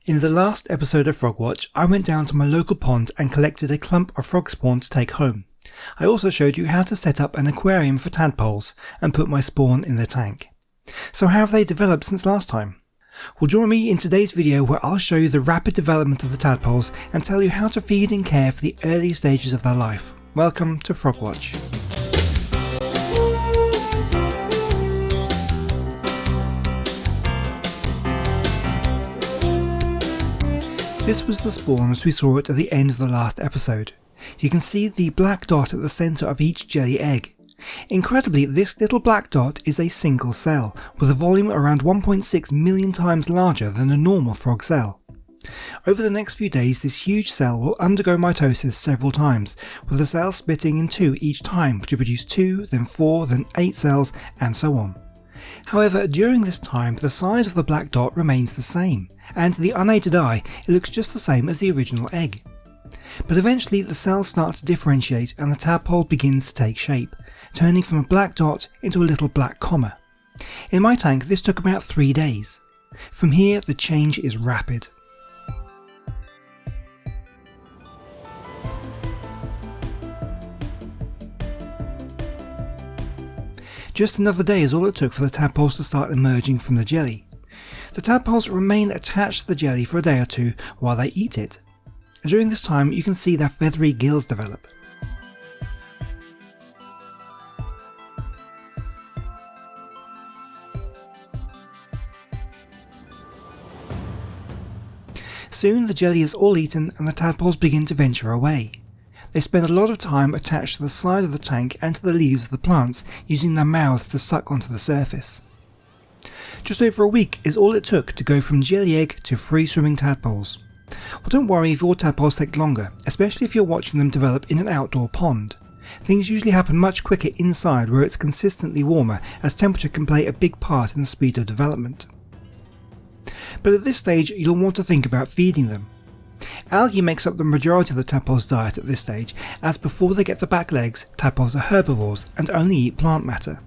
In the last episode of Frog Watch, I went down to my local pond and collected a clump of frog spawn to take home. I also showed you how to set up an aquarium for tadpoles and put my spawn in the tank. So how have they developed since last time? Well, join me in today's video where I'll show you the rapid development of the tadpoles and tell you how to feed and care for the early stages of their life. Welcome to Frog Watch. This was the spawn as we saw it at the end of the last episode. You can see the black dot at the centre of each jelly egg. Incredibly, this little black dot is a single cell, with a volume around 1.6 million times larger than a normal frog cell. Over the next few days, this huge cell will undergo mitosis several times, with the cell splitting in two each time to produce 2, then 4, then 8 cells, and so on. However, during this time, the size of the black dot remains the same, and to the unaided eye, it looks just the same as the original egg. But eventually the cells start to differentiate and the tadpole begins to take shape, turning from a black dot into a little black comma. In my tank this took about 3 days. From here the change is rapid. Just another day is all it took for the tadpoles to start emerging from the jelly. The tadpoles remain attached to the jelly for a day or two while they eat it. During this time you can see their feathery gills develop. Soon the jelly is all eaten and the tadpoles begin to venture away. They spend a lot of time attached to the side of the tank and to the leaves of the plants, using their mouths to suck onto the surface. Just over a week is all it took to go from jelly egg to free swimming tadpoles. Well, don't worry if your tadpoles take longer, especially if you're watching them develop in an outdoor pond. Things usually happen much quicker inside where it's consistently warmer, as temperature can play a big part in the speed of development. But at this stage you'll want to think about feeding them. Algae makes up the majority of the tadpoles' diet at this stage, as before they get the back legs, tadpoles are herbivores and only eat plant matter.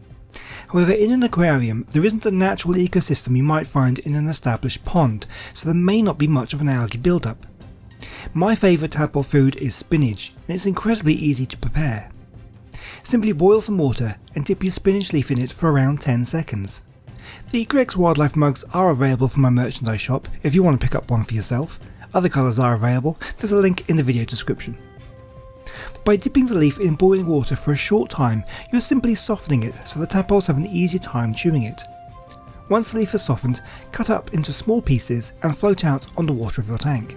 However, in an aquarium there isn't the natural ecosystem you might find in an established pond, so there may not be much of an algae build-up. My favourite tadpole food is spinach, and it's incredibly easy to prepare. Simply boil some water and dip your spinach leaf in it for around 10 seconds. The Greg's Wildlife mugs are available from my merchandise shop if you want to pick up one for yourself. Other colours are available, there's a link in the video description. By dipping the leaf in boiling water for a short time, you're simply softening it so the tadpoles have an easier time chewing it. Once the leaf is softened, cut up into small pieces and float out on the water of your tank.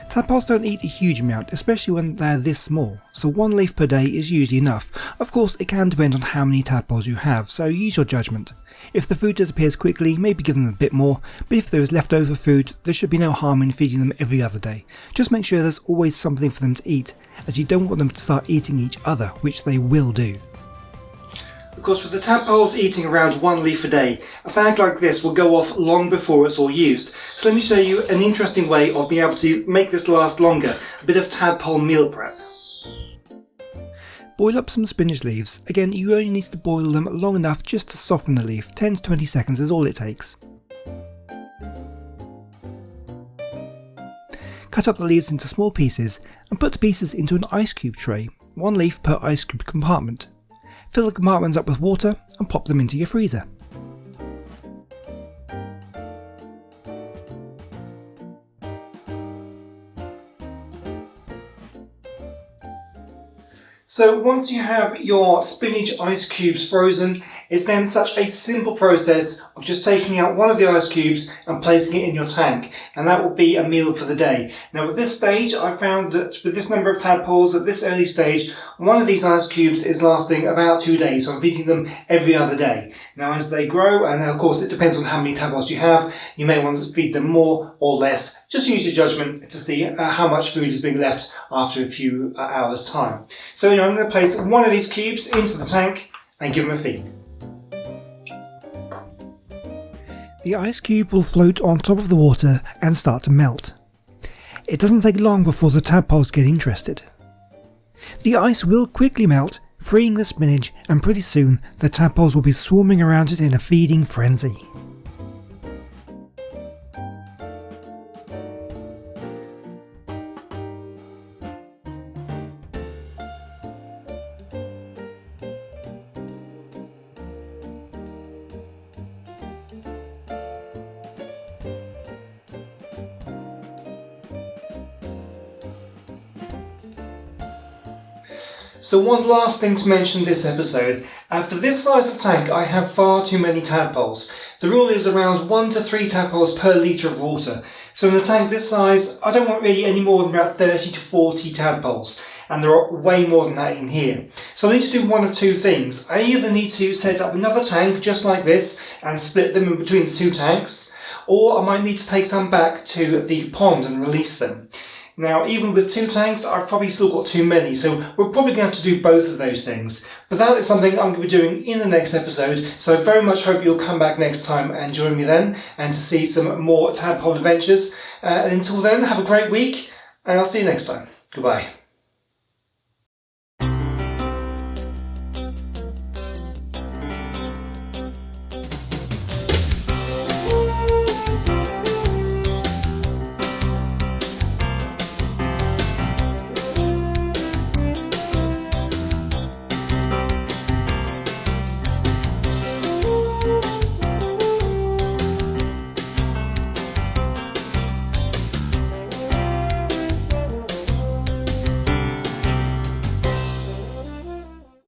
Tadpoles don't eat a huge amount, especially when they're this small, so 1 leaf per day is usually enough. Of course it can depend on how many tadpoles you have, so use your judgment. If the food disappears quickly, maybe give them a bit more, but if there is leftover food, there should be no harm in feeding them every other day. Just make sure there's always something for them to eat, as you don't want them to start eating each other, which they will do. Of course, with the tadpoles eating around 1 leaf a day, a bag like this will go off long before it's all used. So let me show you an interesting way of being able to make this last longer, a bit of tadpole meal prep. Boil up some spinach leaves. Again, you only need to boil them long enough just to soften the leaf. 10 to 20 seconds is all it takes. Cut up the leaves into small pieces and put the pieces into an ice cube tray, 1 leaf per ice cube compartment. Fill the compartments up with water and pop them into your freezer. So once you have your spinach ice cubes frozen, it's then such a simple process of just taking out one of the ice cubes and placing it in your tank, and that will be a meal for the day. Now at this stage I found that with this number of tadpoles at this early stage, one of these ice cubes is lasting about 2 days, so I'm feeding them every other day. Now as they grow, and of course it depends on how many tadpoles you have, you may want to feed them more or less. Just use your judgment to see how much food is being left after a few hours time. So I'm going to place one of these cubes into the tank and give them a feed. The ice cube will float on top of the water and start to melt. It doesn't take long before the tadpoles get interested. The ice will quickly melt, freeing the spinach, and pretty soon the tadpoles will be swarming around it in a feeding frenzy. So one last thing to mention this episode, for this size of tank I have far too many tadpoles. The rule is around 1 to 3 tadpoles per litre of water. So in a tank this size I don't want really any more than about 30 to 40 tadpoles, and there are way more than that in here. So I need to do one of two things. I either need to set up another tank just like this and split them in between the two tanks, or I might need to take some back to the pond and release them. Now, even with 2 tanks, I've probably still got too many, so we're probably going to have to do both of those things. But that is something I'm going to be doing in the next episode, so I very much hope you'll come back next time and join me then, and to see some more tadpole adventures. And until then, have a great week, and I'll see you next time. Goodbye.